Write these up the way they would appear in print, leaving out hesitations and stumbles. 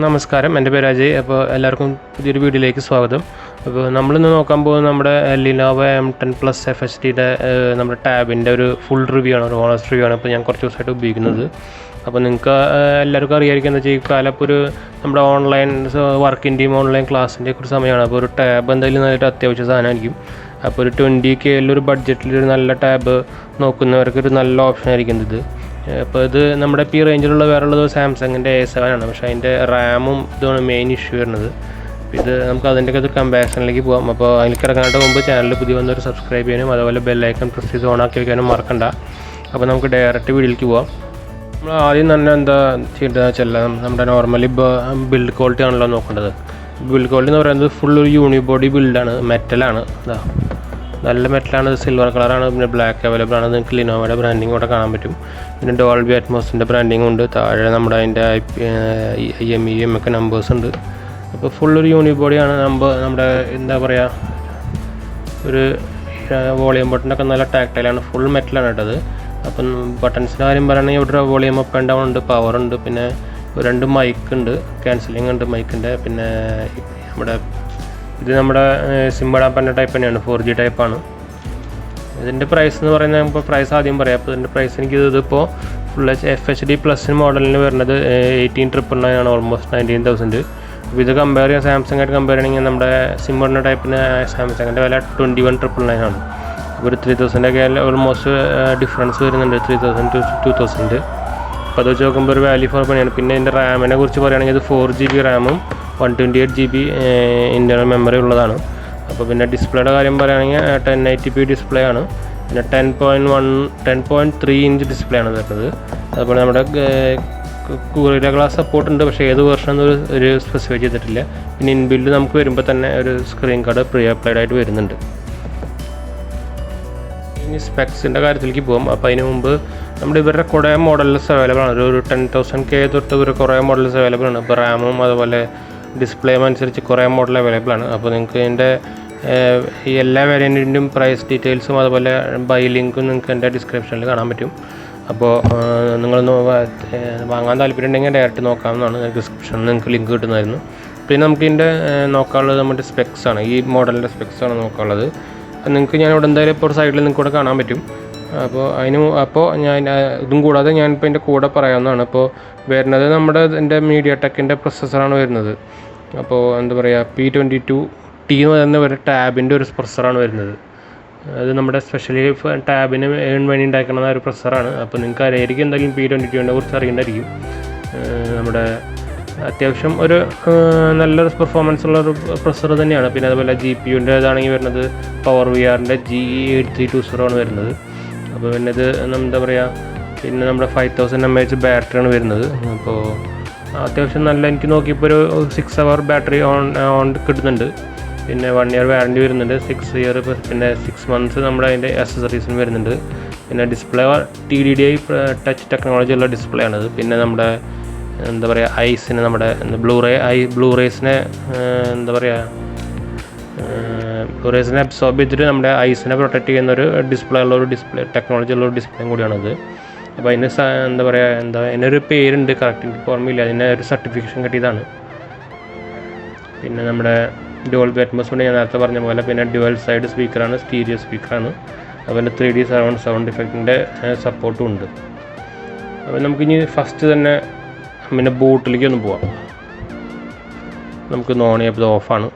നമസ്കാരം, എൻ്റെ പേര് അജയ്. അപ്പോൾ എല്ലാവർക്കും പുതിയൊരു വീഡിയോയിലേക്ക് സ്വാഗതം. അപ്പോൾ നമ്മളിന്ന് നോക്കാൻ പോകുന്നത് നമ്മുടെ Lenovo M10 FHDയുടെ നമ്മുടെ ടാബിൻ്റെ ഒരു ഫുൾ റിവ്യൂ ആണ്, ഒരു ഓണസ്റ്റ് റിവ്യൂ ആണ്. അപ്പോൾ ഞാൻ കുറച്ച് ദിവസമായിട്ട് ഉപയോഗിക്കുന്നത്. അപ്പോൾ നിങ്ങൾക്ക് എല്ലാവർക്കും അറിയാമായിരിക്കും എന്താ വെച്ചാൽ ഈ കാലം ഇപ്പോൾ ഒരു നമ്മുടെ ഓൺലൈൻ വർക്കിൻ്റെയും ഓൺലൈൻ ക്ലാസ്സിൻ്റെയും ഒരു സമയമാണ്. അപ്പോൾ ഒരു ടാബ് എന്തായാലും നല്ലൊരു അത്യാവശ്യ സാധനമായിരിക്കും. അപ്പോൾ ഒരു 20K ഒരു ബഡ്ജറ്റിലൊരു നല്ല ടാബ് നോക്കുന്നവർക്ക് ഒരു നല്ല ഓപ്ഷൻ ആയിരിക്കും ഇത്. അപ്പോൾ ഇത് നമ്മുടെ ഈ റേഞ്ചിലുള്ള വേറെയുള്ളത് സാംസങ്ങിൻ്റെ A7 ആണ്. പക്ഷേ അതിൻ്റെ റാമും ഇതാണ് മെയിൻ ഇഷ്യൂ വരുന്നത്. ഇത് നമുക്ക് അതിൻ്റെയൊക്കെ ഒരു കമ്പാരിസണിലേക്ക് പോകാം. അപ്പോൾ അതിൽ കിടക്കാനായിട്ട് മുമ്പ് ചാനൽ പുതിയ വന്നൊരു സബ്സ്ക്രൈബ് ചെയ്യാനും അതുപോലെ ബെല്ലൈക്കൺ പ്രസ് ചെയ്ത് ഓണാക്കി വയ്ക്കാനും മറക്കണ്ട. അപ്പോൾ നമുക്ക് ഡയറക്റ്റ് വീഡിയോയിലേക്ക് പോകാം. നമ്മൾ ആദ്യം തന്നെ എന്താ ചെയ്യേണ്ടതെന്ന് വെച്ചാൽ നമ്മുടെ നോർമലി ബിൽഡ് ക്വാളിറ്റി ആണല്ലോ നോക്കേണ്ടത്. ബിൽഡ് ക്വാളിറ്റി എന്ന് പറയുന്നത് ഫുൾ ഒരു യൂണിബോഡി ബിൽഡാണ്, മെറ്റലാണ്. നല്ല മെറ്റലാണ്, സിൽവർ കളറാണ്, പിന്നെ ബ്ലാക്ക് അവൈലബിൾ ആണ്. നിങ്ങൾക്ക് ലിനോവയുടെ ബ്രാൻഡിങ് ഇവിടെ കാണാൻ പറ്റും. പിന്നെ ഡോൾബി അറ്റ്മോസിൻ്റെ ബ്രാൻഡിങ് ഉണ്ട്. താഴെ നമ്മുടെ അതിൻ്റെ IMEM ഒക്കെ നമ്പേഴ്സ് ഉണ്ട്. അപ്പോൾ ഫുൾ ഒരു യൂണിബോഡിയാണ്. നമ്മുടെ എന്താ പറയുക, ഒരു വോളിയം ബട്ടണൊക്കെ നല്ല ടാക്ടൈലാണ്, ഫുൾ മെറ്റലാണ് കേട്ടത്. അപ്പം ബട്ടൺസിൻ്റെ കാര്യം പറയുകയാണെങ്കിൽ ഇവിടെ വോളിയം അപ്പ് ആൻഡ് ഡൗൺ ഉണ്ട്, പവർ ഉണ്ട്, പിന്നെ 2 മൈക്ക് ഉണ്ട്, ക്യാൻസലിംഗ് ഉണ്ട് മൈക്കിൻ്റെ. പിന്നെ ഇത് നമ്മുടെ സിം അഡാപ്റ്ററിൻ്റെ ടൈപ്പ് തന്നെയാണ്, 4G ടൈപ്പാണ്. ഇതിൻ്റെ പ്രൈസ് എന്ന് പറയുന്നത് ഇപ്പോൾ പ്രൈസ് ആദ്യം പറയാം. അപ്പോൾ ഇതിൻ്റെ പ്രൈസ് ഇതിപ്പോൾ ഫുൾ FHD പ്ലസ് മോഡലിന് വരുന്നത് 18,999 ആണ്, ഓൾമോസ്റ്റ് 19,000. അപ്പോൾ ഇത് കമ്പയർ ചെയ്യാൻ സാംസങ്ങായിട്ട് കമ്പയർ ചെയ്യണമെങ്കിൽ നമ്മുടെ സിമ്മറിൻ്റെ ടൈപ്പിന് സാംസങ്ങിൻ്റെ വില 21,999 ആണ്. അപ്പോൾ ഒരു 3,000 ഒക്കെ ഓൾമോസ്റ്റ് ഡിഫറൻസ് വരുന്നുണ്ട്, 3,000 to 2,000. അപ്പോൾ അത് വെച്ച് നോക്കുമ്പോൾ ഒരു വാല്യൂ ഫോർ പണിയാണ്. പിന്നെ ഇതിൻ്റെ റാമിനെ കുറിച്ച് പറയുകയാണെങ്കിൽ ഇത് 4GB റാമും 128GB ഇൻറ്റർണൽ മെമ്മറി ഉള്ളതാണ്. അപ്പോൾ പിന്നെ ഡിസ്പ്ലേയുടെ കാര്യം പറയുകയാണെങ്കിൽ 1080p ഡിസ്പ്ലേ ആണ്. പിന്നെ 10.3 ഇഞ്ച് ഡിസ്പ്ലേ ആണ് വരുന്നത്. അതുപോലെ നമ്മുടെ Gorilla Glass സപ്പോർട്ട് ഉണ്ട്, പക്ഷേ ഏത് വെർഷൻ ഒരു സ്പെസിഫൈ ചെയ്തിട്ടില്ല. പിന്നെ ഇൻബിൽഡ് നമുക്ക് വരുമ്പോൾ തന്നെ ഒരു സ്ക്രീൻ കാർഡ് പ്രീ അപ്ലൈഡ് ആയിട്ട് വരുന്നുണ്ട്. ഇനി സ്പെക്സിൻ്റെ കാര്യത്തിലേക്ക് പോകും. അപ്പോൾ അതിന് മുമ്പ് നമ്മുടെ ഇവരുടെ കുറേ മോഡൽസ് അവൈലബിൾ ആണ്. ഒരു 10,000K തൊട്ട് ഇവർ കുറേ മോഡൽസ് അവൈലബിൾ ആണ്. ഇപ്പോൾ റാമും അതുപോലെ ഡിസ്പ്ലേയും അനുസരിച്ച് കുറേ മോഡൽ അവൈലബിൾ ആണ്. അപ്പോൾ നിങ്ങൾക്ക് ഇതിൻ്റെ ഈ എല്ലാ വേരിയൻറ്റിൻ്റെയും പ്രൈസ് ഡീറ്റെയിൽസും അതുപോലെ ബൈ ലിങ്കും നിങ്ങൾക്ക് എൻ്റെ ഡിസ്ക്രിപ്ഷനിൽ കാണാൻ പറ്റും. അപ്പോൾ നിങ്ങളൊന്ന് വാങ്ങാൻ താല്പര്യം ഉണ്ടെങ്കിൽ ഡയറക്റ്റ് നോക്കാവുന്നതാണ്. ഡിസ്ക്രിപ്ഷനിൽ നിങ്ങൾക്ക് ലിങ്ക് കിട്ടുന്നതായിരുന്നു. പിന്നെ നമുക്ക് ഇതിൻ്റെ നോക്കാനുള്ളത് നമ്മുടെ സ്പെക്സ് ആണ്, ഈ മോഡലിൻ്റെ സ്പെക്സ് ആണ് നോക്കാനുള്ളത്. നിങ്ങൾക്ക് ഞാനിവിടെ എന്തായാലും ഇപ്പോൾ ഒരു സൈഡിൽ നിങ്ങൾക്ക് ഇവിടെ കാണാൻ പറ്റും. അപ്പോൾ ഞാൻ ഇതും കൂടാതെ ഞാനിപ്പോൾ ഇതിൻ്റെ കൂടെ പറയാവുന്നതാണ്. അപ്പോൾ വരുന്നത് നമ്മുടെ എൻ്റെ MediaTekൻ്റെ പ്രൊസസ്സറാണ് വരുന്നത്. അപ്പോൾ എന്താ പറയുക, P22T എന്ന് പറയുന്ന ഒരു ടാബിൻ്റെ ഒരു പ്രൊസസ്സറാണ് വരുന്നത്. അത് നമ്മുടെ സ്പെഷ്യലി ടാബിന് വേണ്ടി ഉണ്ടാക്കുന്ന ഒരു പ്രൊസസ്സറാണ്. അപ്പോൾ നിങ്ങൾക്ക് അറിയായിരിക്കും എന്തായാലും P22നെ കുറിച്ച് അറിയേണ്ടായിരിക്കും. നമ്മുടെ അത്യാവശ്യം ഒരു നല്ലൊരു പെർഫോമൻസ് ഉള്ളൊരു പ്രൊസസ്സർ തന്നെയാണ്. പിന്നെ അതുപോലെ GPUൻ്റെ ഇതാണെങ്കിൽ വരുന്നത് PowerVRൻ്റെ GE8320 ആണ് വരുന്നത്. അപ്പോൾ പിന്നെ ഇത് എന്താ പറയുക, പിന്നെ നമ്മുടെ 5000 mAh ബാറ്ററിയാണ് വരുന്നത്. അപ്പോൾ അത്യാവശ്യം നല്ല, എനിക്ക് നോക്കിയപ്പോൾ ഒരു 6 hour ബാറ്ററി ഓൺ കിട്ടുന്നുണ്ട്. പിന്നെ 1 year വാറൻറ്റി വരുന്നുണ്ട്, 6 year, പിന്നെ 6 months നമ്മുടെ അതിൻ്റെ അക്സസറീസിന് വരുന്നുണ്ട്. പിന്നെ ഡിസ്പ്ലേ TDDI ടച്ച് ടെക്നോളജി ഉള്ള ഡിസ്പ്ലേ ആണിത്. പിന്നെ നമ്മുടെ എന്താ പറയുക, ഐസിന് നമ്മുടെ ബ്ലൂറേസിനെ എന്താ പറയുക, ബ്ലൂറേസിനെ അബ്സോർബ് ചെയ്തിട്ട് നമ്മുടെ ഐസിനെ പ്രൊട്ടക്റ്റ് ചെയ്യുന്ന ഒരു ഡിസ്പ്ലേ ടെക്നോളജി ഉള്ളൊരു ഡിസ്പ്ലേയും കൂടിയാണത്. അപ്പോൾ അതിന് എന്താ പറയുക, അതിനൊരു പേരുണ്ട്, കറക്റ്റ് എനിക്ക് ഓർമ്മയില്ല. അതിന് ഒരു സർട്ടിഫിക്കേഷൻ കിട്ടിയതാണ്. പിന്നെ നമ്മുടെ ഡോൾബി അറ്റ്മോസ് കൊണ്ട് ഞാൻ നേരത്തെ പറഞ്ഞ പോലെ, പിന്നെ ഡ്യുവൽ സൈഡ് സ്പീക്കറാണ്, സ്റ്റീരിയോ സ്പീക്കറാണ്. അതുപോലെ 3D സൗണ്ട് ഇഫക്റ്റിൻ്റെ സപ്പോർട്ടും ഉണ്ട്. അപ്പോൾ നമുക്കിനി ഫസ്റ്റ് തന്നെ പിന്നെ ബൂട്ടിലേക്ക് ഒന്ന് പോവാം. നമുക്ക് ഓൺ ചെയ്യാം. ഇത് ഓഫാണ്.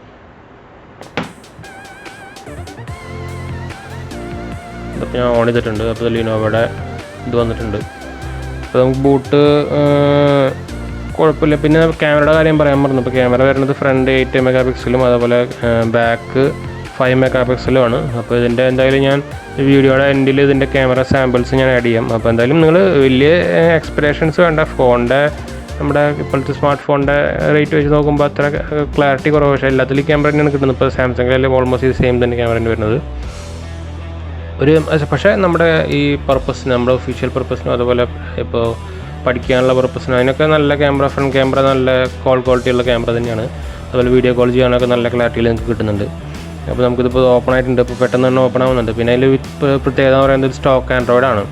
അപ്പോൾ ഞാൻ ഓൺ ചെയ്തിട്ടുണ്ട്. അപ്പോൾ ലിനോവയുടെ ഇത് വന്നിട്ടുണ്ട്. അപ്പോൾ നമുക്ക് ബൂട്ട് കുഴപ്പമില്ല. പിന്നെ ക്യാമറയുടെ കാര്യം പറയാൻ പറഞ്ഞു. ഇപ്പോൾ ക്യാമറ വരുന്നത് ഫ്രണ്ട് 8 MP അതുപോലെ ബാക്ക് 5 MP ആണ്. അപ്പോൾ ഇതിൻ്റെ എന്തായാലും ഞാൻ വീഡിയോയുടെ എൻഡിൽ ഇതിൻ്റെ ക്യാമറ സാമ്പിൾസ് ഞാൻ ആഡ് ചെയ്യാം. അപ്പോൾ എന്തായാലും നിങ്ങൾ വലിയ എക്സ്പെക്ടേഷൻസ് വേണ്ട. ഫോണിൻ്റെ നമ്മുടെ ഇപ്പോഴത്തെ സ്മാർട്ട് ഫോണിൻ്റെ റേറ്റ് വെച്ച് നോക്കുമ്പോൾ അത്ര ക്ലാരിറ്റി കുറവ്, പക്ഷേ എല്ലാത്തിലും ക്യാമറ തന്നെയാണ് കിട്ടുന്നത്. ഇപ്പോൾ സാംസങ്ങിൽ ഓൾമോസ്റ്റ് ഇത് സെയിം തന്നെ ക്യാമറ വരുന്നത്. പക്ഷേ നമ്മുടെ ഈ പർപ്പസിന്, നമ്മുടെ ഒഫീഷ്യൽ പർപ്പസിനും അതുപോലെ ഇപ്പോൾ പഠിക്കാനുള്ള പർപ്പസിനും അതിനൊക്കെ നല്ല ക്യാമറ, ഫ്രണ്ട് ക്യാമറ നല്ല ക്വാളിറ്റി ഉള്ള ക്യാമറ തന്നെയാണ്. അതുപോലെ വീഡിയോ കോൾ ചെയ്യാനൊക്കെ നല്ല ക്ലാരിറ്റിയിൽ നിങ്ങൾക്ക് കിട്ടുന്നുണ്ട്. അപ്പോൾ നമുക്കിതിപ്പോൾ ഓപ്പൺ ആയിട്ടുണ്ട്. ഇപ്പോൾ പെട്ടെന്ന് തന്നെ ഓപ്പൺ ആവുന്നുണ്ട്. പിന്നെ അതിൽ പ്രത്യേകത എന്ന് പറയുന്നത് ഒരു സ്റ്റോക്ക് ആൻഡ്രോയിഡാണ്.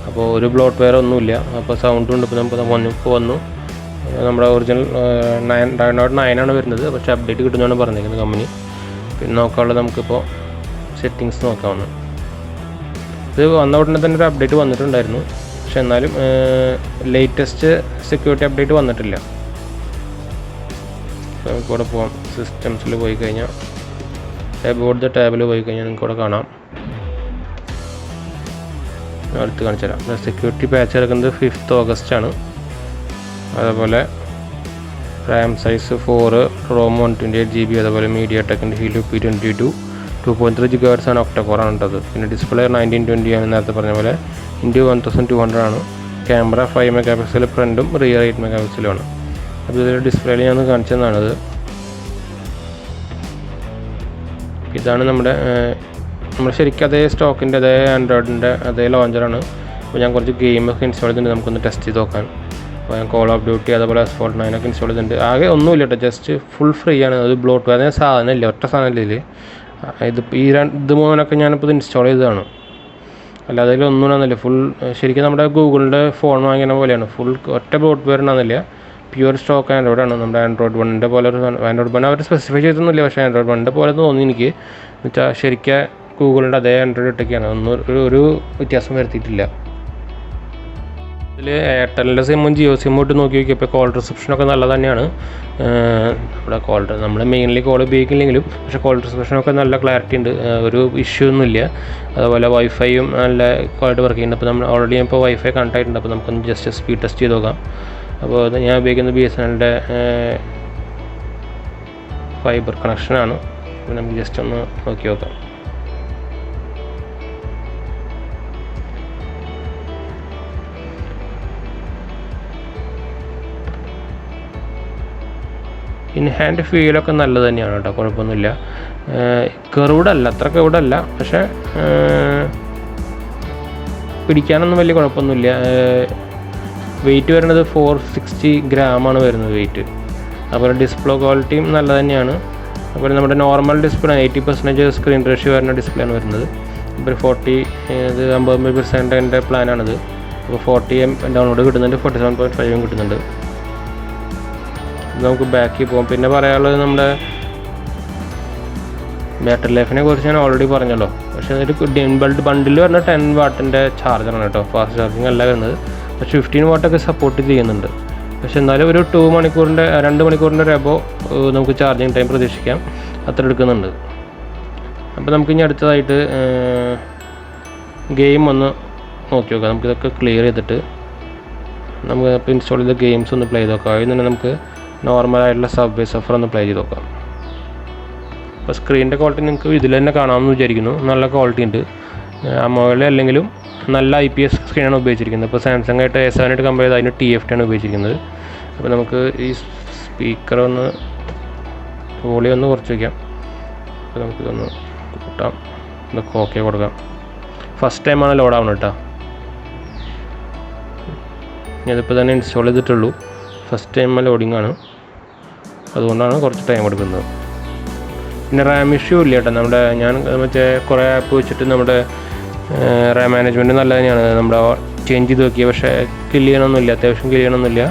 അപ്പോൾ ഒരു ബ്ലോട്ട് വെയർ ഒന്നുമില്ല. അപ്പോൾ സൗണ്ടും ഉണ്ട്. ഇപ്പോൾ നമുക്ക് വന്നു നമ്മുടെ ഒറിജിനൽ 9.9 വരുന്നത്. പക്ഷേ അപ്ഡേറ്റ് കിട്ടുന്നതാണ് പറഞ്ഞിരിക്കുന്നത് കമ്പനി. പിന്നെ നോക്കാനുള്ളത് നമുക്കിപ്പോൾ സെറ്റിങ്സ് നോക്കാവുന്നു. ഇത് വന്ന ഉടനെ തന്നെ ഒരു അപ്ഡേറ്റ് വന്നിട്ടുണ്ടായിരുന്നു. പക്ഷെ എന്നാലും ലേറ്റസ്റ്റ് സെക്യൂരിറ്റി അപ്ഡേറ്റ് വന്നിട്ടില്ല. നമുക്കിവിടെ പോകാം. സിസ്റ്റംസിൽ പോയി കഴിഞ്ഞാൽ അബൌട്ട് ദ ടാബിൽ പോയി കഴിഞ്ഞാൽ നിങ്ങൾക്കിവിടെ കാണാം. അടുത്ത് കാണിച്ചു തരാം. സെക്യൂരിറ്റി പാച്ച് ഇറക്കുന്നത് 5th August ആണ്. അതേപോലെ റാം സൈസ് 4, ROM 128 GB, അതേപോലെ മീഡിയ ടെക്കിൻ്റെ ഹീലിയോ P22 2.3 GHz ആണ്, ഒക്ടോകോറാണ് ഉള്ളത്. പിന്നെ ഡിസ്പ്ലേ 1920 ആണ്, നേരത്തെ പറഞ്ഞ പോലെ ഇൻറ്റു 1200 ആണ്. ക്യാമറ 5 MP ഫ്രണ്ടും റിയർ 8 MP ആണ്. അപ്പോൾ ഇതിൽ ഡിസ്പ്ലേയിൽ ഞാൻ കാണിച്ചതാണത്. ഇതാണ് നമ്മുടെ ശരിക്കും അതേ സ്റ്റോക്കിൻ്റെ അതേ ആൻഡ്രോയിഡിൻ്റെ അതേ ലോഞ്ചറാണ്. അപ്പോൾ ഞാൻ കുറച്ച് ഗെയിമൊക്കെ ഇൻസ്റ്റാൾ ചെയ്തിട്ടുണ്ട്, നമുക്കൊന്ന് ടെസ്റ്റ് ചെയ്ത് നോക്കാൻ. അപ്പോൾ ഞാൻ കോൾ ഓഫ് ഡ്യൂട്ടി അതേപോലെ Asphalt 9 ഒക്കെ ഇൻസ്റ്റാൾ ചെയ്തിട്ടുണ്ട്. ആകെ ഒന്നുമില്ല കേട്ടോ, ജസ്റ്റ് ഫുൾ ഫ്രീ ആണ്. അത് ബ്ലോട്ട് വേറെ സാധനം ഇല്ല, ഒറ്റ സാധനം ഇല്ല. ഇത് മൂന്നൊക്കെ ഞാനിപ്പോൾ ഇൻസ്റ്റാൾ ചെയ്തതാണ്, അല്ലാതെ അതിലൊന്നും ആണെന്നില്ല. ഫുൾ ശരിക്കും നമ്മുടെ ഗൂഗിളിൻ്റെ ഫോൺ വാങ്ങിയ പോലെയാണ്. ഫുൾ ഒറ്റ ബ്ലോട്ട് വേറെന്നാന്നില്ല, പ്യുവർ സ്റ്റോക്ക് ആൻഡ്രോയിഡാണ്. നമ്മുടെ ആൻഡ്രോയിഡ് 1ൻ്റെ പോലെ ഒരു ആൻഡ്രോയിഡ് 1 അവർ സ്പെസിഫൈ ചെയ്തൊന്നുമില്ല, പക്ഷേ ആൻഡ്രോയിഡ് 1ൻ്റെ പോലെ തോന്നി എനിക്ക്. എന്നുവെച്ചാൽ ശരിക്കും ഗൂഗിളിൻ്റെ അതേ ആൻഡ്രോയിഡ് ഇട്ടൊക്കെയാണ്, ഒരു വ്യത്യാസം വരുത്തിയിട്ടില്ല. ഇതിൽ എയർടെലിൻ്റെ സിമ്മും ജിയോ സിമ്മും ഇട്ട് നോക്കി നോക്കിയപ്പോൾ കോൾ റിസപ്ഷനൊക്കെ നല്ലത് തന്നെയാണ്. നമ്മൾ മെയിൻലി കോൾ ഉപയോഗിക്കില്ലെങ്കിലും പക്ഷേ കോൾ റിസപ്ഷനൊക്കെ നല്ല ക്ലാരിറ്റി ഉണ്ട്, ഒരു ഇഷ്യൂ ഒന്നുമില്ല. അതുപോലെ വൈഫൈയും നല്ല ക്വാളിറ്റി വർക്ക് ചെയ്യുന്നുണ്ട്. അപ്പോൾ നമ്മൾ ഓൾറെഡി ഇപ്പോൾ വൈഫൈ കണക്ട് ആയിട്ടുണ്ട്. അപ്പോൾ നമുക്കൊന്ന് ജസ്റ്റ് സ്പീഡ് ടെസ്റ്റ് ചെയ്ത് നോക്കാം. അപ്പോൾ ഞാൻ ഉപയോഗിക്കുന്നത് BSNLൻ്റെ ഫൈബർ കണക്ഷനാണ്. അപ്പോൾ നമുക്ക് ജസ്റ്റ് ഒന്ന് നോക്കി നോക്കാം. ഇൻ ഹാൻഡ് ഫീലൊക്കെ നല്ലത് തന്നെയാണ് കേട്ടോ, കുഴപ്പമൊന്നുമില്ല. കർവ്ഡല്ല, അത്ര കർവ്ഡല്ല, പക്ഷേ പിടിക്കാനൊന്നും വലിയ കുഴപ്പമൊന്നുമില്ല. വെയിറ്റ് വരുന്നത് 460 ഗ്രാമാണ് വരുന്നത് വെയിറ്റ്. അതുപോലെ ഡിസ്പ്ലേ ക്വാളിറ്റിയും നല്ല തന്നെയാണ്. അതുപോലെ നമ്മുടെ നോർമൽ ഡിസ്പ്ലേ 80% സ്ക്രീൻ റേഷ്യോ വരുന്ന ഡിസ്പ്ലേ ആണ് വരുന്നത്. ഇപ്പോൾ 40 ഇത് 50 MB എൻ്റെ പ്ലാനാണിത്. അപ്പോൾ 40 ഡൗൺലോഡ് കിട്ടുന്നുണ്ട്, 47.5 കിട്ടുന്നുണ്ട്. നമുക്ക് ബാക്കിൽ പോകാം. പിന്നെ പറയാനുള്ളത് നമ്മുടെ ബാറ്ററി ലൈഫിനെ കുറിച്ച് ഞാൻ ഓൾറെഡി പറഞ്ഞല്ലോ. പക്ഷേ അതൊരു ബണ്ടിൽ വരുന്ന 10 വാട്ടിൻ്റെ ചാർജറാണ് കേട്ടോ, ഫാസ്റ്റ് ചാർജിങ് അല്ല വരുന്നത്. പക്ഷേ 15 വാട്ടൊക്കെ സപ്പോർട്ട് ചെയ്യുന്നുണ്ട്. പക്ഷേ എന്നാലും ഒരു 2 മണിക്കൂറിൻ്റെ ഒരു എബോ നമുക്ക് ചാർജിങ് ടൈം പ്രതീക്ഷിക്കാം, അത്ര എടുക്കുന്നുണ്ട്. അപ്പോൾ നമുക്ക് ഇനി അടുത്തതായിട്ട് ഗെയിം ഒന്ന് നോക്കി നോക്കാം. നമുക്കിതൊക്കെ ക്ലിയർ ചെയ്തിട്ട് നമുക്ക് ഇപ്പോൾ ഇൻസ്റ്റാൾ ചെയ്ത ഗെയിംസ് ഒന്ന് പ്ലേ ചെയ്ത് നോക്കാം. അതിൽ തന്നെ നമുക്ക് നോർമലായിട്ടുള്ള സബ്വേ സഫർ ഒന്ന് പ്ലേ ചെയ്ത് നോക്കാം. അപ്പോൾ സ്ക്രീനിൻ്റെ ക്വാളിറ്റി നിങ്ങൾക്ക് ഇതിൽ തന്നെ കാണാമെന്ന് വിചാരിക്കുന്നു, നല്ല ക്വാളിറ്റി ഉണ്ട്. AMOLED അല്ലെങ്കിലും നല്ല IPS സ്ക്രീനാണ് ഉപയോഗിച്ചിരിക്കുന്നത്. ഇപ്പോൾ സാംസങ് ആയിട്ട് A7 ആയിട്ട് കമ്പയർ ചെയ്ത് അതിന് TFT ആണ് ഉപയോഗിച്ചിരിക്കുന്നത്. അപ്പോൾ നമുക്ക് ഈ സ്പീക്കർ ഒന്ന് വോളിയം ഒന്ന് കുറച്ച് വയ്ക്കാം. അപ്പോൾ നമുക്കിതൊന്ന് കൂട്ടാം, ഇതൊക്കെ ഓക്കെ കൊടുക്കാം. ഫസ്റ്റ് ടൈമാണ് ലോഡ് ആവുന്നത് കേട്ടോ, ഞാനിപ്പോൾ തന്നെ ഇൻസ്റ്റാൾ ചെയ്തിട്ടുള്ളൂ. ഫസ്റ്റ് ടൈം ലോഡിംഗ് ആണ്, അതുകൊണ്ടാണ് കുറച്ച് ടൈം എടുക്കുന്നത്. പിന്നെ റാം ഇഷ്യൂ ഇല്ല കേട്ടോ. ഞാൻ കുറേ ആപ്പ് വെച്ചിട്ട് നമ്മുടെ റാം മാനേജ്മെൻറ്റ് നല്ല തന്നെയാണ്. നമ്മുടെ ചേഞ്ച് ചെയ്ത് നോക്കിയത്, പക്ഷേ അത്യാവശ്യം കില്ല് ചെയ്യണമെന്നില്ല.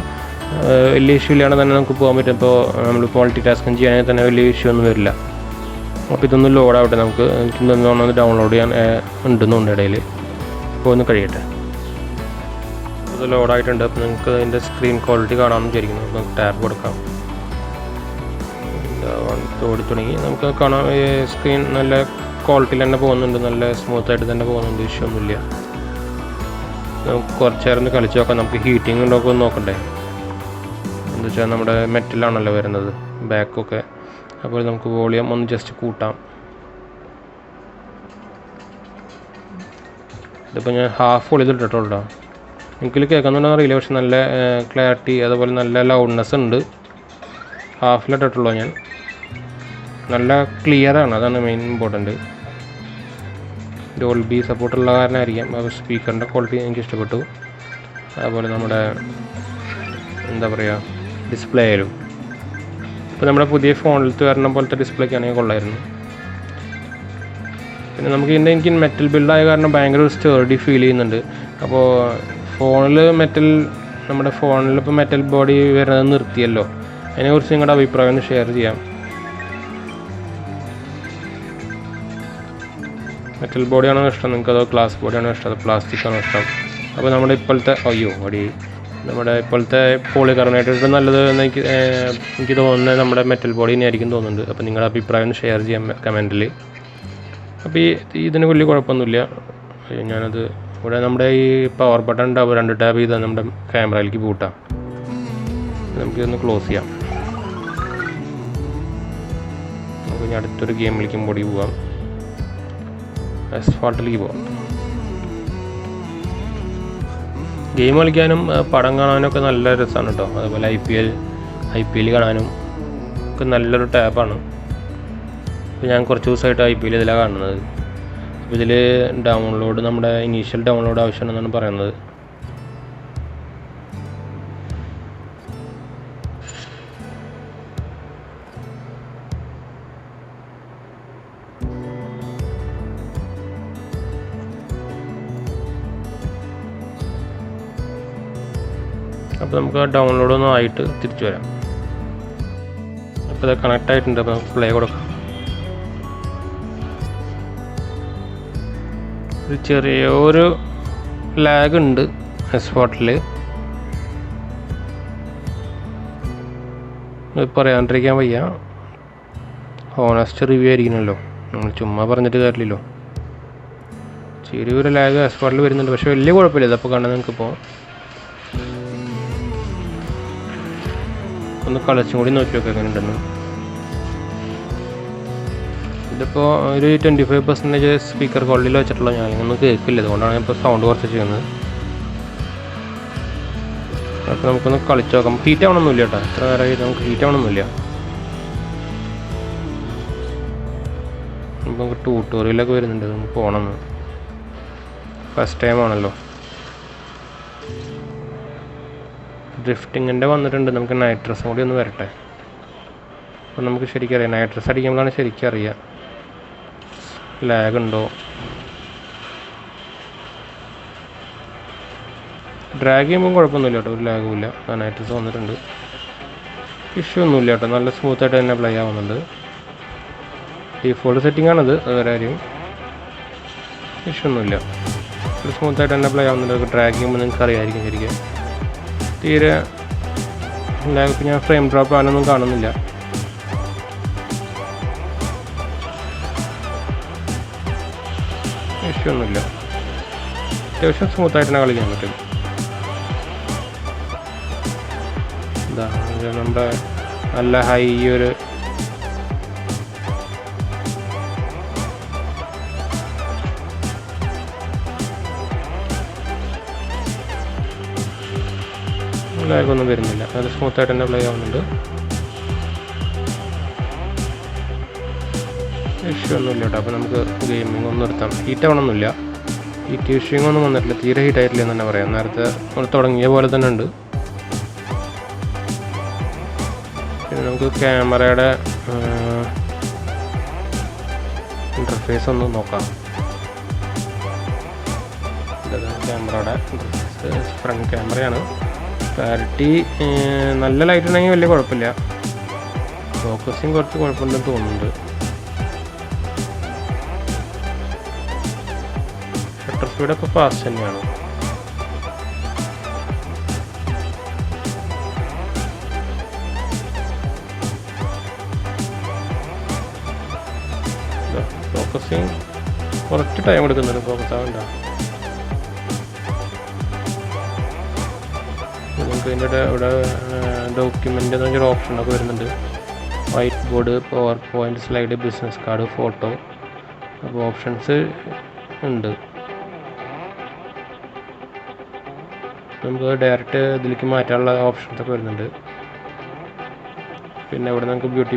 വലിയ ഇഷ്യൂ ഇല്ലാണ്ട് തന്നെ നമുക്ക് പോകാൻ പറ്റും. ഇപ്പോൾ നമ്മൾ മൾട്ടി ടാസ്കിങ് ചെയ്യാനായി തന്നെ വലിയ ഇഷ്യൂ ഒന്നും വരില്ല. അപ്പോൾ ഇതൊന്ന് ലോഡാവട്ടെ, നമുക്ക് എനിക്കൊന്ന് ഡൗൺലോഡ് ചെയ്യാൻ ഉണ്ടെന്നുണ്ട് ഇടയിൽ. അപ്പോൾ ഒന്ന് കഴിയട്ടെ. അത് ലോഡായിട്ടുണ്ട്. അപ്പോൾ നിങ്ങൾക്ക് അതിൻ്റെ സ്ക്രീൻ ക്വാളിറ്റി കാണാമെന്ന് വിചാരിക്കുന്നു. നമുക്ക് ടാബ് കൊടുക്കാം. ഓടി തുടങ്ങി നമുക്ക് കാണാം. സ്ക്രീൻ നല്ല ക്വാളിറ്റിയിൽ തന്നെ പോകുന്നുണ്ട്, നല്ല സ്മൂത്തായിട്ട് തന്നെ പോകുന്നുണ്ട്, ഇഷ്യൂ ഒന്നുമില്ല. നമുക്ക് കുറച്ച് നേരം ഒന്ന് കളിച്ച് നോക്കാം. നമുക്ക് ഹീറ്റിംഗ് ഉണ്ടോക്കെ ഒന്ന് നോക്കണ്ടേ. എന്താ വെച്ചാൽ നമ്മുടെ മെറ്റലാണല്ലോ വരുന്നത് ബാക്കൊക്കെ. അപ്പോൾ നമുക്ക് വോളിയം ഒന്ന് ജസ്റ്റ് കൂട്ടാം. ഇതിപ്പോൾ ഞാൻ ഹാഫ് വോളിയം ഇട്ടിട്ടുള്ളൂ. എനിക്കിൽ കേൾക്കുന്നുണ്ടോ അറിയില്ല, പക്ഷെ നല്ല ക്ലാരിറ്റി അതുപോലെ നല്ല ലൗഡ്നെസ് ഉണ്ട്. ഹാഫിലിട്ടിട്ടുള്ളൂ ഞാൻ. നല്ല ക്ലിയറാണ്, അതാണ് മെയിൻ ഇമ്പോർട്ടൻറ്റ്. ഡോൾബി സപ്പോർട്ടുള്ള കാരണമായിരിക്കാം. അപ്പോൾ സ്പീക്കറിൻ്റെ ക്വാളിറ്റി എനിക്ക് ഇഷ്ടപ്പെട്ടു. അതുപോലെ നമ്മുടെ എന്താ പറയുക ഡിസ്പ്ലേ ആയാലും ഇപ്പോൾ നമ്മുടെ പുതിയ ഫോണിലത്തെ വരണം പോലത്തെ ഡിസ്പ്ലേക്ക് ആണെങ്കിൽ കൊള്ളായിരുന്നു. പിന്നെ നമുക്ക് ഇതിൻ്റെ എനിക്ക് മെറ്റൽ ബിൽഡായ കാരണം ഭയങ്കര ഒരു സ്റ്റേർഡി ഫീൽ ചെയ്യുന്നുണ്ട്. അപ്പോൾ ഫോണിൽ നമ്മുടെ ഫോണിൽ ഇപ്പോൾ മെറ്റൽ ബോഡി വരുന്നത് നിർത്തിയല്ലോ, അതിനെക്കുറിച്ച് നിങ്ങളുടെ അഭിപ്രായം ഒന്ന് ഷെയർ ചെയ്യാം. മെറ്റൽ ബോഡിയാണോ ഇഷ്ടം നിങ്ങൾക്ക്, അതോ ഗ്ലാസ് ബോഡിയാണോ ഇഷ്ടം, അതോ പ്ലാസ്റ്റിക് ആണോ ഇഷ്ടം? അപ്പോൾ നമ്മുടെ ഇപ്പോഴത്തെ നമ്മുടെ ഇപ്പോഴത്തെ പോളികാർബണേറ്റ് നല്ലത് എന്ന് എനിക്ക് തോന്നുന്നത് നമ്മുടെ മെറ്റൽ ബോഡി തന്നെയായിരിക്കും തോന്നുന്നുണ്ട്. അപ്പോൾ നിങ്ങളുടെ അഭിപ്രായം ഷെയർ ചെയ്യാം കമൻറ്റിൽ. അപ്പോൾ ഇതിന് വലിയ കുഴപ്പമൊന്നുമില്ല. ഞാനത് ഇവിടെ നമ്മുടെ ഈ പവർ ബട്ടൺ ഉണ്ടാവും, 2 ടാപ്പ് ചെയ്താൽ നമ്മുടെ ക്യാമറയിലേക്ക് പൂട്ടാം. നമുക്കിതൊന്ന് ക്ലോസ് ചെയ്യാം. നമുക്ക് ഇനി അടുത്തൊരു ഗെയിമിലേക്കും കൂടി പോവാം. അസ്ഫാൾട്ടിലേക്ക് പോവാം. ഗെയിം കളിക്കാനും പടം കാണാനൊക്കെ നല്ല രസമാണ് കേട്ടോ. അതുപോലെ IPL കാണാനും ഒക്കെ നല്ലൊരു ടാപ്പാണ്. ഇപ്പോൾ ഞാൻ കുറച്ച് ദിവസമായിട്ട് IPL ഇതിലാണ് കാണുന്നത്. അപ്പോൾ ഇതിൽ നമ്മുടെ ഇനീഷ്യൽ ഡൗൺലോഡ് ആവശ്യമാണെന്നാണ് പറയുന്നത്. അപ്പോൾ നമുക്ക് ഡൗൺലോഡ് ഒന്നും ആയിട്ട് തിരിച്ചു വരാം. അപ്പോൾ ഇത് കണക്റ്റ് ആയിട്ടുണ്ട്. അപ്പോൾ നമുക്ക് പ്ലേ കൊടുക്കാം. ഒരു ചെറിയൊരു ലാഗ് ഉണ്ട് സ്പോട്ടിൽ. പറയാണ്ടിരിക്കാൻ വയ്യ, ഹോണസ്റ്റ് റിവ്യൂ ആയിരിക്കണമല്ലോ, നമ്മൾ ചുമ്മാ പറഞ്ഞിട്ട് കാര്യമില്ലല്ലോ. ചെറിയൊരു ലാഗ് സ്പോട്ടിൽ വരുന്നുണ്ട്, പക്ഷേ വലിയ കുഴപ്പമില്ല. ഇതപ്പോൾ കണ്ടാൽ നിങ്ങൾക്കിപ്പോൾ ഒന്ന് കളിച്ചും കൂടി നോക്കി നോക്കാം എങ്ങനെ ഉണ്ടെന്ന്. ഇതിപ്പോൾ ഒരു 25% സ്പീക്കർ ക്വാളിറ്റിയിൽ വെച്ചിട്ടുള്ള ഞാനൊന്നും കേൾക്കില്ല, അതുകൊണ്ടാണ് ഞാൻ ഇപ്പോൾ സൗണ്ട് കുറച്ച് ചെയ്യുന്നത്. അപ്പോൾ നമുക്കൊന്ന് കളിച്ച് നോക്കാം. ഹീറ്റ് ആവണമെന്നില്ല കേട്ടോ, എത്ര നേരമായി നമുക്ക് ഹീറ്റ് ആവണമെന്നില്ല. നമുക്ക് ട്യൂട്ടോറിയലൊക്കെ വരുന്നുണ്ട്, നമുക്ക് പോകണമെന്ന്. ഫസ്റ്റ് ടൈം ആണല്ലോ. ഡ്രിഫ്റ്റിങ്ങിൻ്റെ വന്നിട്ടുണ്ട്. നമുക്ക് നൈട്രസും കൂടി ഒന്ന് വരട്ടെ. അപ്പോൾ നമുക്ക് ശരിക്കും അറിയാം, നൈട്രസ് അടിക്കുമ്പോഴാണ് ശരിക്കും അറിയാം ലാഗ് ഉണ്ടോ. ഡ്രാഗ് ചെയ്യുമ്പോൾ കുഴപ്പമൊന്നുമില്ല കേട്ടോ, ഒരു ലാഗും ഇല്ല. നൈട്രസ് വന്നിട്ടുണ്ട്, ഇഷ്യൂ ഒന്നുമില്ല കേട്ടോ. നല്ല സ്മൂത്തായിട്ട് തന്നെ പ്ലേ ആവുന്നുണ്ട്. ഡീഫോൾട്ട് സെറ്റിംഗ് ആണത്, വേറെ കാര്യം. ഇഷ്യൂ ഒന്നുമില്ല, ഒരു സ്മൂത്തായിട്ട് തന്നെ പ്ലേ ആവുന്നുണ്ട്. ഡ്രാഗ് ചെയ്യുമ്പോൾ നിങ്ങൾക്ക് അറിയാമായിരിക്കും ശരിക്കും. തീരെ ലാഗ്, ഇപ്പോൾ ഞാൻ ഫ്രെയിം ഡ്രോപ്പ് ആകാനൊന്നും കാണുന്നില്ല. ഇഷ്യൂ ഒന്നുമില്ല, അത്യാവശ്യം സ്മൂത്തായിട്ട് തന്നെ കളിക്കാൻ പറ്റും. നമ്മുടെ നല്ല ഹൈ ഒരു ലാഗൊന്നും വരുന്നില്ല, അത് സ്മൂത്തായിട്ട് തന്നെ പ്ലേ ആവുന്നുണ്ട്. ഇഷ്യൂ ഒന്നുമില്ല കേട്ടോ. അപ്പോൾ നമുക്ക് ഗെയിമിംഗ് ഒന്നും നിർത്താം. ഹീറ്റ് ആവണമെന്നില്ല, ഹീറ്റ് ഇഷ്യൂങ് ഒന്നും വന്നിട്ടില്ല, തീരെ ഹീറ്റ് ആയിട്ടില്ല എന്ന് തന്നെ പറയാം. നേരത്തെ തുടങ്ങിയ പോലെ തന്നെ ഉണ്ട്. പിന്നെ നമുക്ക് ക്യാമറയുടെ ഇൻ്റർഫേസ് ഒന്ന് നോക്കാം. ക്യാമറയുടെ ഇൻ്റർഫേസ് ഫ്രണ്ട് ക്യാമറയാണ്. ക്ലാരിറ്റി നല്ല ലൈറ്റ് ഉണ്ടെങ്കിൽ വലിയ കുഴപ്പമില്ല. ഫോക്കസിങ് കുറച്ച് കുഴപ്പമുണ്ടെന്ന് തോന്നുന്നുണ്ട്. ഷട്ടർ സ്പീഡൊക്കെ ഫാസ്റ്റ് തന്നെയാണ്. ഫോക്കസിങ് കുറച്ച് ടൈം എടുക്കുന്നുണ്ട്, ഫോക്കസ് ആവണ്ട. നമുക്ക് ഇതിൻ്റെ ഇവിടെ ഡോക്യുമെൻ്റ് എന്ന് പറഞ്ഞൊരു ഓപ്ഷനൊക്കെ വരുന്നുണ്ട്. White board, power point, slide, business card, photo. അപ്പോൾ ഓപ്ഷൻസ് ഉണ്ട്. നമുക്ക് ഡയറക്റ്റ് ഇതിലേക്ക് മാറ്റാനുള്ള ഓപ്ഷൻസൊക്കെ വരുന്നുണ്ട്. പിന്നെ ഇവിടെ നമുക്ക്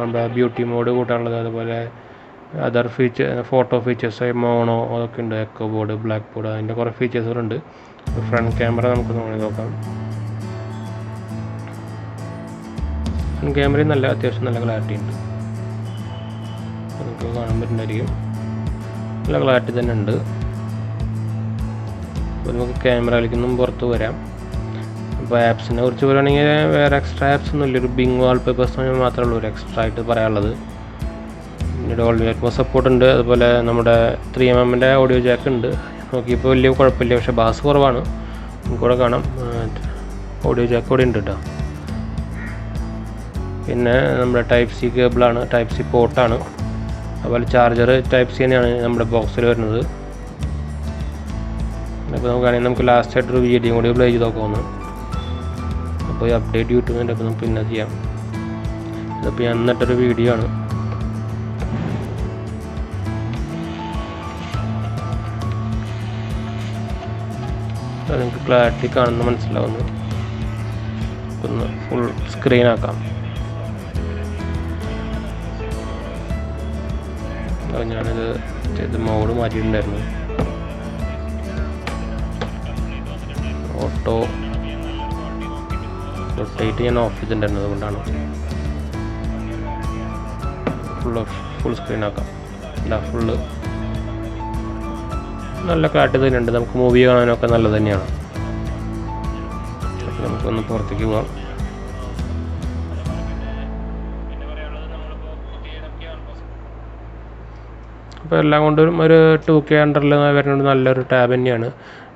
നമ്മുടെ ബ്യൂട്ടി മോഡ് കൂട്ടാനുള്ളത്, അതുപോലെ അതർ ഫോട്ടോ ഫീച്ചേഴ്സ്, മോണോ അതൊക്കെ ഉണ്ട്. എക്കോ ബോർഡ്, ബ്ലാക്ക് ബോർഡ്, അതിൻ്റെ കുറേ ഫീച്ചേഴ്സുകളുണ്ട്. ഫ്രണ്ട് ക്യാമറ നമുക്ക് നോക്കാം. ഫ്രണ്ട് ക്യാമറയും അത്യാവശ്യം നല്ല ക്ലാരിറ്റി ഉണ്ട്, നമുക്ക് കാണാൻ പറ്റുന്നതായിരിക്കും. നല്ല ക്ലാരിറ്റി തന്നെ ഉണ്ട്. അപ്പോൾ നമുക്ക് ക്യാമറയിലേക്കൊന്നും പുറത്ത് വരാം. അപ്പോൾ ആപ്സിനെ കുറിച്ച് പറയുകയാണെങ്കിൽ വേറെ എക്സ്ട്രാ ആപ്സ് ഒന്നുമില്ല. ഒരു ബിങ് വാൾപേപ്പേഴ്സ് മാത്രമേ ഉള്ളൂ ഒരു എക്സ്ട്രാ ആയിട്ട് പറയാനുള്ളത്. പിന്നെ ഡോൾബി അറ്റ്മോസ് സപ്പോർട്ട് ഉണ്ട്. അതുപോലെ നമ്മുടെ 3mm ഓഡിയോ ജാക്ക് ഉണ്ട്. നോക്കിയപ്പോൾ വലിയ കുഴപ്പമില്ല, പക്ഷേ ബാസ് കുറവാണ്. നമുക്കിവിടെ കാണാം ഓഡിയോ ജാക്ക് ഇവിടെ ഉണ്ട് കേട്ടോ. പിന്നെ നമ്മുടെ ടൈപ്പ് സി കേബിളാണ്, ടൈപ്പ് സി പോർട്ടാണ്. അതുപോലെ ചാർജർ ടൈപ്പ് സി തന്നെയാണ് നമ്മുടെ ബോക്സിൽ വരുന്നത്. അപ്പോൾ നമുക്കാണെങ്കിൽ നമുക്ക് ലാസ്റ്റായിട്ടൊരു വീഡിയോ കൂടി പ്ലേ ചെയ്ത് നോക്കാവുന്നു. അപ്പോൾ ഈ അപ്ഡേറ്റ് യൂട്യൂബിൻ്റെ അപ്പോൾ നമുക്ക് പിന്നെ ചെയ്യാം. ഇതിപ്പോൾ ഞാൻ എന്നിട്ടൊരു വീഡിയോ ആണ്. നിങ്ങൾക്ക് ക്ലാരിറ്റി കാണുന്ന മനസ്സിലാവുന്നു. ഒന്ന് ഫുൾ സ്ക്രീൻ ആക്കാം. ഞാനിത് മോഡ് മാറ്റിയിട്ടുണ്ടായിരുന്നു. ഓട്ടോ റൊട്ടേറ്റ് ഞാൻ ഓഫ് ചെയ്തിട്ടുണ്ടായിരുന്നു, അതുകൊണ്ടാണ്. ഫുൾ സ്ക്രീൻ ആക്കാം. ഫുള്ള് നല്ല ക്ലാരിറ്റി തന്നെയുണ്ട്. നമുക്ക് മൂവി കാണാനൊക്കെ നല്ലത് തന്നെയാണ്. അപ്പോൾ നമുക്കൊന്ന് പുറത്തേക്ക് പോകാം. അപ്പോൾ എല്ലാം കൊണ്ടും ഒരു 2K അണ്ടറിൽ വരുന്നത് നല്ലൊരു ടാബ് തന്നെയാണ്.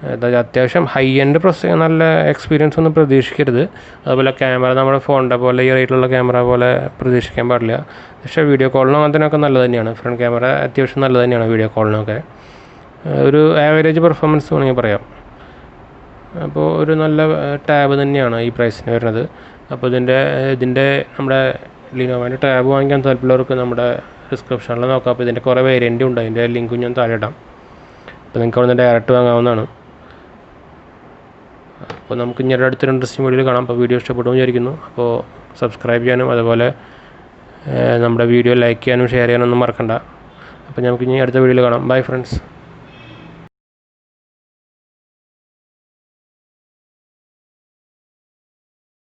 അതായത് അത്യാവശ്യം ഹൈ എൻഡ് പ്രൊസസ്സർ, നല്ല എക്സ്പീരിയൻസ് ഒന്നും പ്രതീക്ഷിക്കരുത്. അതുപോലെ ക്യാമറ നമ്മുടെ ഫോണിൻ്റെ പോലെ ഈ റേറ്റിലുള്ള ക്യാമറ പോലെ പ്രതീക്ഷിക്കാൻ പാടില്ല. പക്ഷേ വീഡിയോ കോളിനും അങ്ങനത്തിനൊക്കെ നല്ലത് തന്നെയാണ്. ഫ്രണ്ട് ക്യാമറ അത്യാവശ്യം നല്ലത് തന്നെയാണ് വീഡിയോ കോളിനൊക്കെ. ഒരു ആവറേജ് പെർഫോമൻസ് വേണമെങ്കിൽ പറയാം. അപ്പോൾ ഒരു നല്ല ടാബ് തന്നെയാണ് ഈ പ്രൈസിന് വരുന്നത്. അപ്പോൾ ഇതിൻ്റെ നമ്മുടെ ലിനോവോൻ്റെ ടാബ് വാങ്ങിക്കാൻ താല്പര്യമുള്ളവർക്ക് നമ്മുടെ ഡിസ്ക്രിപ്ഷനിൽ നോക്കാം. അപ്പോൾ ഇതിൻ്റെ കുറേ വേരിയൻ്റ് ഉണ്ട്, അതിൻ്റെ ലിങ്കും ഞാൻ താഴെ ഇടാം. അപ്പോൾ നിങ്ങൾക്ക് അവിടെ നിന്ന് ഡയറക്റ്റ് വാങ്ങാവുന്നതാണ്. അപ്പോൾ നമുക്ക് ഇനി അടുത്തൊരു ഇൻട്രസ്റ്റിംഗ് വീഡിയോയിൽ കാണാം. അപ്പോൾ വീഡിയോ ഇഷ്ടപ്പെടുമെന്ന് വിചാരിക്കുന്നു. അപ്പോൾ സബ്സ്ക്രൈബ് ചെയ്യാനും അതുപോലെ നമ്മുടെ വീഡിയോ ലൈക്ക് ചെയ്യാനും ഷെയർ ചെയ്യാനൊന്നും മറക്കണ്ട. അപ്പോൾ നമുക്ക് ഇനി അടുത്ത വീഡിയോയിൽ കാണാം. Bye friends.